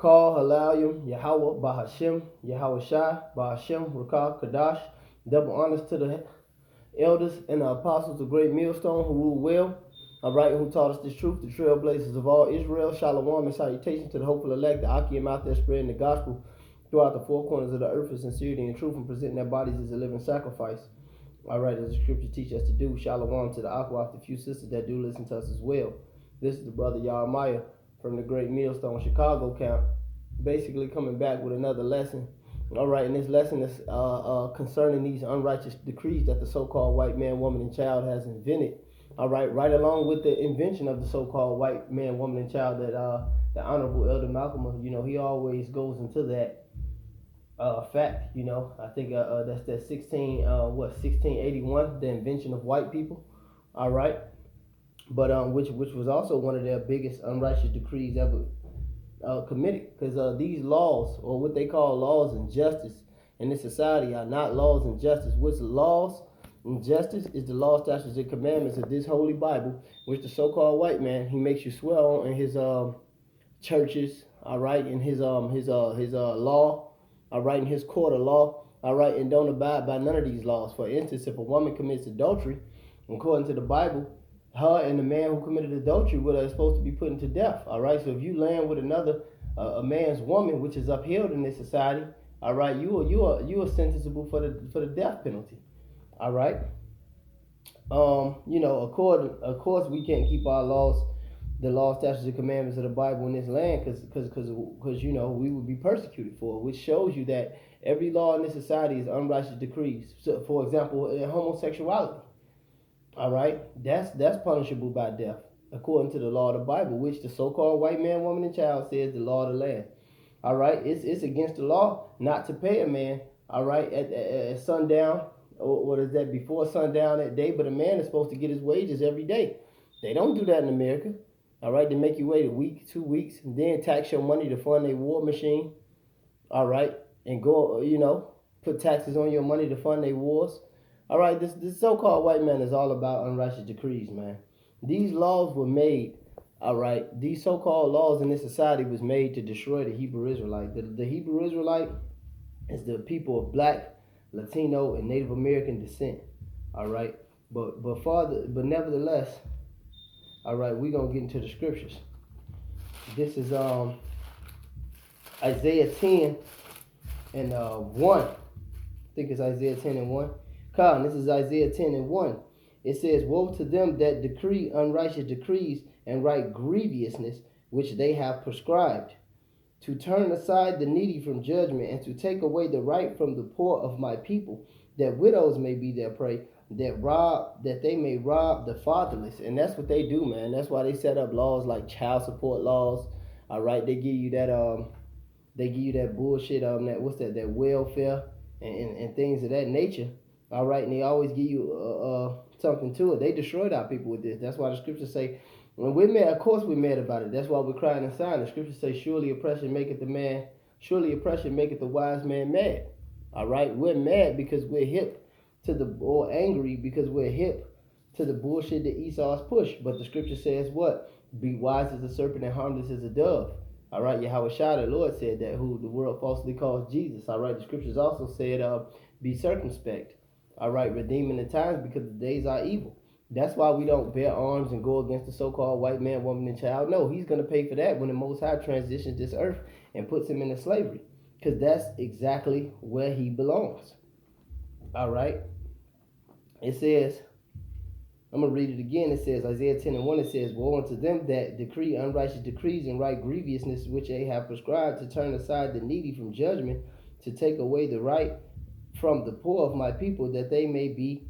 Call Halayim, Yahweh, Bahashem, Yahweh Shai, Bahashem, Rakah, Kadash. Double honors to the elders and the apostles of Great Millstone who rule well. All right, who taught us this truth, the trailblazers of all Israel. Shalom and salutations to the hopeful elect, the Akim out there spreading the gospel throughout the four corners of the earth with sincerity and truth and presenting their bodies as a living sacrifice. All right, as the scripture teaches us to do. Shalom to the Aqua, the few sisters that do listen to us as well. This is the brother Yarmiah from the Great Millstone Chicago camp, basically coming back with another lesson. All right, and this lesson is concerning these unrighteous decrees that the so-called white man, woman, and child has invented. All right, right along with the invention of the so-called white man, woman, and child that the Honorable Elder Malcolm, he always goes into that fact. I think that's that 1681, the invention of white people. All right, but which was also one of their biggest unrighteous decrees ever committed, because these laws, or what they call laws and justice in this society, are not laws and justice. What's laws and justice is the law, statutes, and commandments of this holy Bible, which the so-called white man, he makes you swear on in his churches, all right, in his law, all right, in his court of law, all right, and don't abide by none of these laws. For instance, if a woman commits adultery, according to the Bible, her and the man who committed adultery with her is supposed to be put to death. All right. So if you land with another a man's woman, which is upheld in this society, all right, you are sentenciable for the death penalty. All right. Of course, we can't keep our laws, the law, statutes, and commandments of the Bible in this land, because we would be persecuted for it, which shows you that every law in this society is unrighteous decrees. So, for example, homosexuality. All right, that's punishable by death, according to the law of the Bible, which the so-called white man, woman, and child says the law of the land. All right, it's against the law not to pay a man, all right, at sundown, or what is that, before sundown that day, but a man is supposed to get his wages every day. They don't do that in America. All right, they make you wait a week, 2 weeks, and then tax your money to fund a war machine. All right, and go, put taxes on your money to fund their wars. All right, this so-called white man is all about unrighteous decrees, man. These laws were made, all right, these so-called laws in this society was made to destroy the Hebrew Israelite. The Hebrew Israelite is the people of black, Latino, and Native American descent, all right? But nevertheless, all right, we're going to get into the scriptures. This is Isaiah 10 and 1. I think it's Isaiah 10 and 1. This is Isaiah 10 and 1. It says, "Woe to them that decree unrighteous decrees and write grievousness which they have prescribed, to turn aside the needy from judgment, and to take away the right from the poor of my people, that widows may be their prey, that they may rob the fatherless." And that's what they do, man. That's why they set up laws like child support laws. All right, they give you that bullshit that welfare and things of that nature. All right, and they always give you something to it. They destroyed our people with this. That's why the scriptures say, when we're mad, of course we're mad about it. That's why we're crying and sighing. The scriptures say, surely oppression maketh the wise man mad. All right, we're mad because we're hip or angry because we're hip to the bullshit that Esau's pushed. But the scripture says what? Be wise as a serpent and harmless as a dove. All right, Yahweh Shai, the Lord said that, who the world falsely calls Jesus. All right, the scriptures also said, be circumspect. All right, redeeming the times because the days are evil. That's why we don't bear arms and go against the so-called white man, woman, and child. No, he's going to pay for that when the Most High transitions this earth and puts him into slavery, because that's exactly where he belongs. All right. It says, I'm going to read it again. It says, Isaiah 10 and 1, it says, "Woe unto them that decree unrighteous decrees and write grievousness which they have prescribed, to turn aside the needy from judgment, to take away the right from the poor of my people, that they may be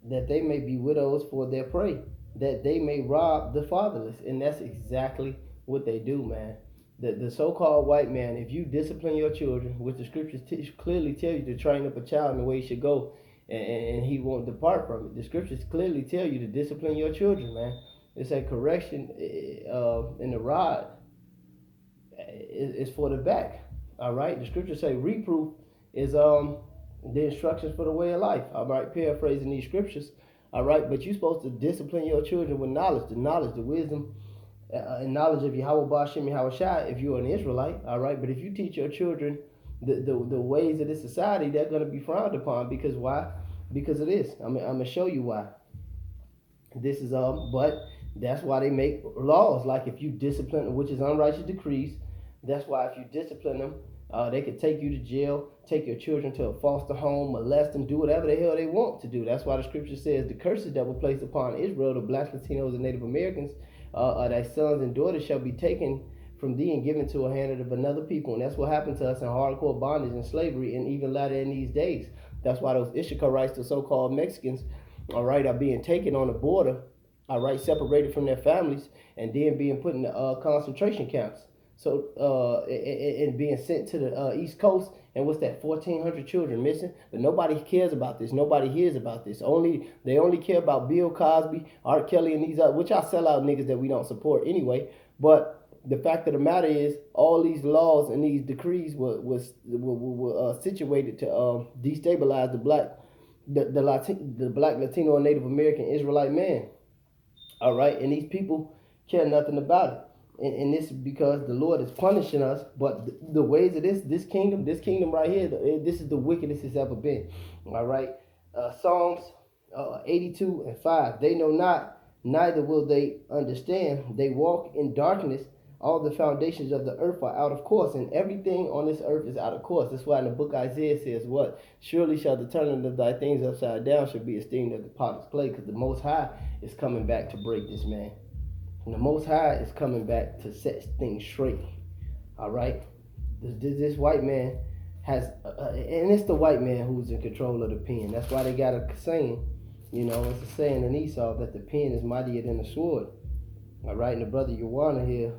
widows for their prey, that they may rob the fatherless." And that's exactly what they do, man. The so-called white man, if you discipline your children, which the scriptures clearly tell you to train up a child in the way he should go, and he won't depart from it. The scriptures clearly tell you to discipline your children, man. It's a correction in the rod is for the back. All right. The scriptures say reproof is the instructions for the way of life. All right, paraphrasing these scriptures. All right, but you're supposed to discipline your children with knowledge, the wisdom, knowledge of Yahweh Ba'Shem Yahweh Shai if you're an Israelite, all right? But if you teach your children the ways of this society, they're going to be frowned upon. Because why? Because of this. I'm going to show you why. This is but that's why they make laws. Like if you discipline, which is unrighteous decrees, that's why if you discipline them, they could take you to jail, take your children to a foster home, molest them, do whatever the hell they want to do. That's why the scripture says the curses that were placed upon Israel, the blacks, Latinos, and Native Americans, thy sons and daughters shall be taken from thee and given to a hand of another people. And that's what happened to us in hardcore bondage and slavery, and even later in these days. That's why those Ishikarites, the so-called Mexicans, all right, are being taken on the border, all right, separated from their families, and then being put in the concentration camps. So, and being sent to the East Coast, and what's that, 1,400 children missing? But nobody cares about this. Nobody hears about this. They only care about Bill Cosby, Art Kelly, and these other, which I sell out niggas that we don't support anyway. But the fact of the matter is, all these laws and these decrees were situated to destabilize the black, Latino, and Native American Israelite man. All right, and these people care nothing about it. And this is because the Lord is punishing us. But the ways of this kingdom right here, this is the wickedest it's ever been. All right, Psalms 82 and 5. They know not, neither will they understand. They walk in darkness. All the foundations of the earth are out of course, and everything on this earth is out of course. That's why in the book Isaiah says, what? Surely shall the turning of thy things upside down shall be esteemed as the potter's clay, because the Most High is coming back to break this man. And the Most High is coming back to set things straight. All right? This white man has, and it's the white man who's in control of the pen. That's why they got a saying, it's a saying in Esau that the pen is mightier than the sword. All right, and the brother Yawana here,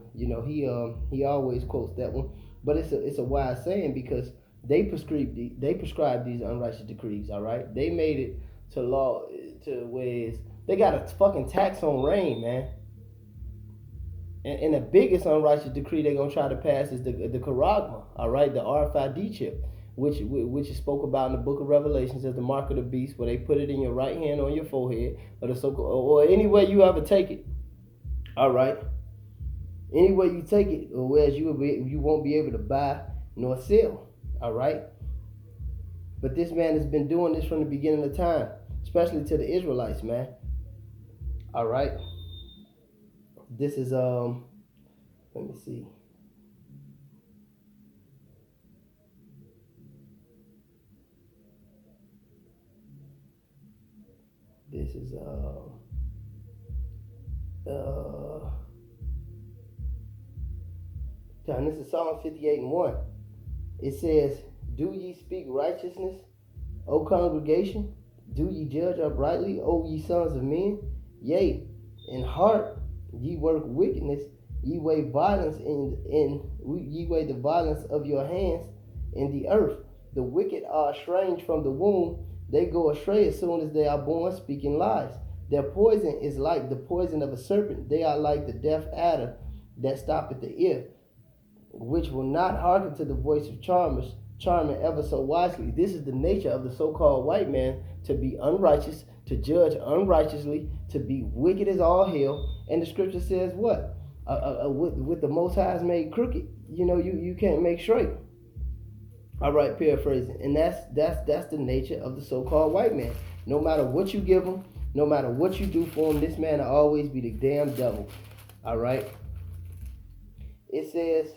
he always quotes that one, but it's a wise saying because they prescribe these unrighteous decrees. All right, they made it to law to where they got a fucking tax on rain, man. And the biggest unrighteous decree they're gonna try to pass is the charagma. All right, the RFID chip, which is spoke about in the book of Revelations as the mark of the beast, where they put it in your right hand on your forehead, or any way you ever take it. All right. Any way you take it, or whereas you won't be able to buy nor sell. All right. But this man has been doing this from the beginning of time, especially to the Israelites, man. All right. This is let me see. This is this is Psalm 58 and 1. It says, do ye speak righteousness, O congregation? Do ye judge uprightly, O ye sons of men? Yea, in heart ye work wickedness, ye weigh violence ye weigh the violence of your hands in the earth. The wicked are estranged from the womb, they go astray as soon as they are born, speaking lies. Their poison is like the poison of a serpent. They are like the deaf adder that stoppeth the ear, which will not hearken to the voice of charming ever so wisely. This is the nature of the so-called white man, to be unrighteous, to judge unrighteously, to be wicked as all hell. And the scripture says what? With the Most High is made crooked, you can't make straight. All right, paraphrasing. And that's the nature of the so-called white man. No matter what you give him, no matter what you do for him, this man will always be the damn devil. All right. It says,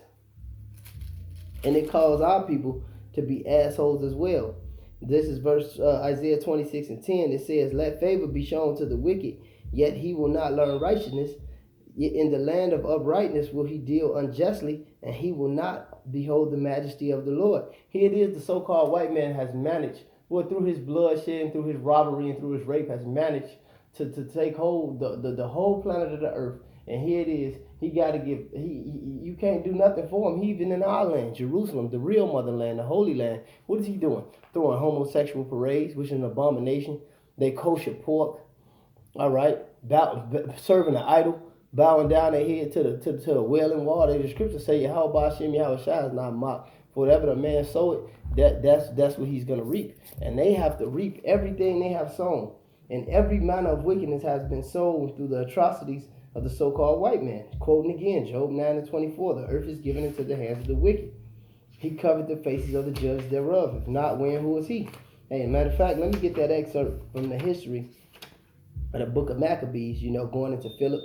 and it calls our people to be assholes as well. This is verse Isaiah 26 and 10. It says, let favor be shown to the wicked, yet he will not learn righteousness. Yet in the land of uprightness will he deal unjustly, and he will not behold the majesty of the Lord. Here it is, the so-called white man has managed, through his bloodshed and through his robbery and through his rape, has managed to take hold the whole planet of the earth. And here it is, you can't do nothing for him. He even in our land, Jerusalem, the real motherland, the Holy Land. What is he doing? Throwing homosexual parades, which is an abomination. They kosher pork, all right, serving an idol, bowing down their head to the wailing wall. The scriptures say, Yahweh Ba'Shem Yahweh Shai is not mocked. For whatever the man sowed, that's what he's going to reap. And they have to reap everything they have sown. And every manner of wickedness has been sown through the atrocities of the so-called white man. Quoting again, Job 9:24, the earth is given into the hands of the wicked. He covered the faces of the judge thereof. If not, when, who is he? Hey, matter of fact, let me get that excerpt from the history of the book of Maccabees, going into Philip,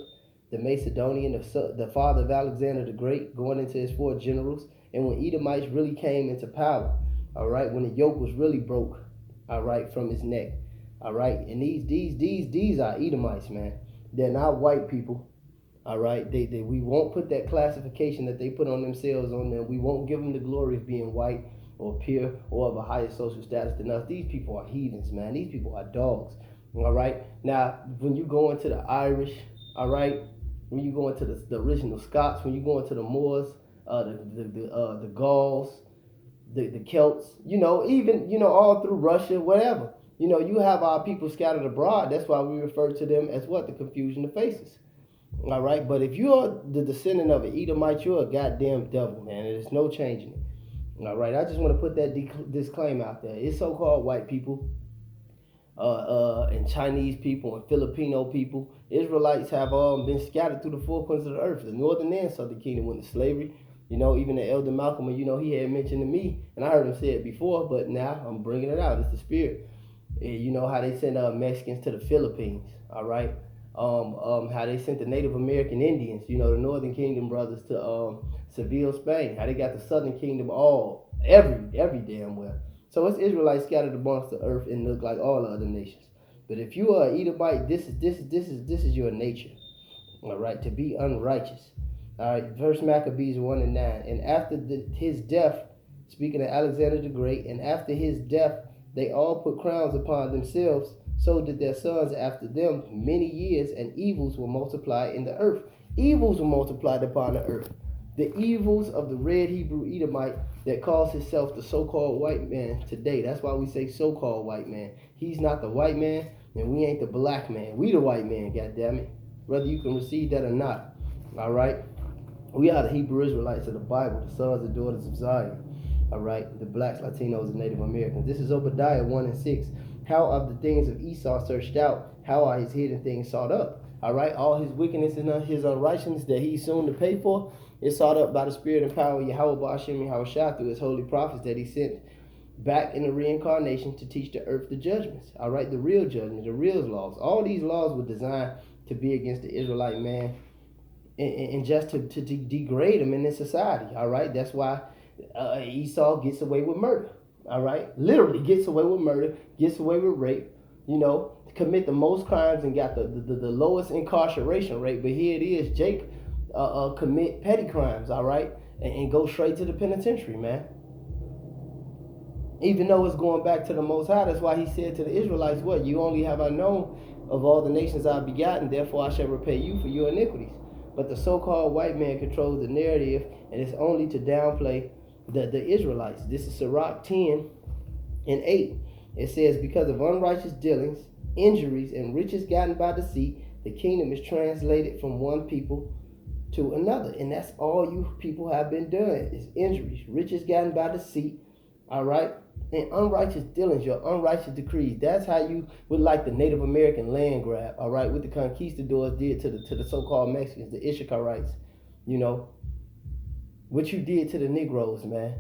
the Macedonian, the father of Alexander the Great, going into his 4 generals, and when Edomites really came into power, all right, when the yoke was really broke, all right, from his neck, all right, and these are Edomites, man. They're not white people, all right. We won't put that classification that they put on themselves on them. We won't give them the glory of being white or pure or of a higher social status than us. These people are heathens, man. These people are dogs, all right. Now, when you go into the Irish, all right, when you go into the original Scots, when you go into the Moors, the Gauls, the Celts, even all through Russia, whatever. You have our people scattered abroad. That's why we refer to them as what? The confusion of faces. All right, but if you're the descendant of an Edomite, you're a goddamn devil, man. There's no changing it. All right, I just want to put that disclaimer out there. It's so-called white people, and Chinese people and Filipino people. Israelites have been scattered through the 4 corners of the earth. The northern and southern kingdom went to slavery. Even the elder Malcolm, he had mentioned to me, and I heard him say it before, but now I'm bringing it out. It's the spirit. How they sent Mexicans to the Philippines, all right? How they sent the Native American Indians, the Northern Kingdom brothers to Seville, Spain. How they got the Southern Kingdom every damn well. So it's Israelites scattered amongst the earth and look like all other nations. But if you are an Edomite, this is your nature, all right? To be unrighteous. All right, verse Maccabees 1:9. And after his death, speaking of Alexander the Great, and after his death, they all put crowns upon themselves. So did their sons after them many years, and evils were multiplied in the earth. Evils were multiplied upon the earth. The evils of the red Hebrew Edomite that calls himself the so-called white man today. That's why we say so-called white man. He's not the white man, and we ain't the black man. We the white man, goddammit. Whether you can receive that or not. All right? We are the Hebrew Israelites of the Bible, the sons and daughters of Zion. All right, the blacks, Latinos, and Native Americans. This is Obadiah 1:6. How are the things of Esau searched out? How are his hidden things sought up? All right, all his wickedness and his unrighteousness that he's soon to pay for is sought up by the Spirit and power of Yahweh Ba'ashem Yahushua through his holy prophets that he sent back in the reincarnation to teach the earth the judgments. All right, the real judgments, the real laws. All these laws were designed to be against the Israelite man and just to degrade him in this society. All right, that's why Esau gets away with murder. All right, literally gets away with murder, gets away with rape. Commit the most crimes and got the lowest incarceration rate. But here it is, Jake commit petty crimes. All right, and go straight to the penitentiary, man. Even though it's going back to the Most High, that's why he said to the Israelites, "What you only have I known of all the nations I've begotten, therefore I shall repay you for your iniquities." But the so-called white man controls the narrative, and it's only to downplay the Israelites. This is Sirach 10:8. It says, because of unrighteous dealings, injuries, and riches gotten by deceit, the kingdom is translated from one people to another. And that's all you people have been doing is injuries, riches gotten by deceit, all right? And unrighteous dealings, your unrighteous decrees. That's how you would like the Native American land grab, all right, what the conquistadors did to the so-called Mexicans, the Ishikarites, what you did to the Negroes, man.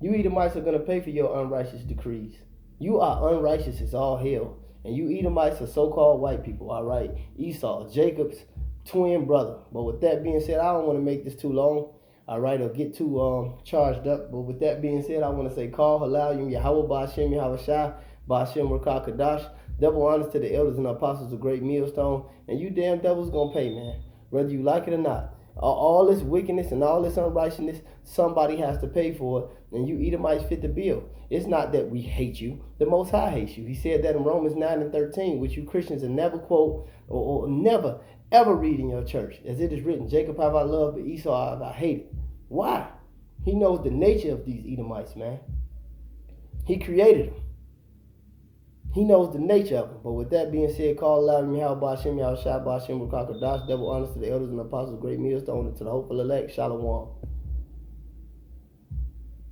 You Edomites are going to pay for your unrighteous decrees. You are unrighteous as all hell. And you Edomites are so-called white people, all right? Esau, Jacob's twin brother. But with that being said, I don't want to make this too long. All right, or get too charged up. But with that being said, I want to say, call halal yum Yahweh Ba'ashem Yahushua Ba'ashem Rakah Kadash. Double honors to the elders and apostles of Great Millstone. And you damn devils gonna pay, man. Whether you like it or not. All this wickedness and all this unrighteousness, somebody has to pay for it. And you Edomites fit the bill. It's not that we hate you. The Most High hates you. He said that in Romans 9:13, which you Christians will never quote or never, ever read in your church. As it is written, Jacob have I loved, but Esau have I hated. Why? He knows the nature of these Edomites, man. He created them. He knows the nature of them. But with that being said, call aloud in Yahweh Ba'ashem Yahushua Ba'ashem Rakah Kadash. Double honors to the elders and apostles of Great Millstone and to the hopeful elect. Shalom.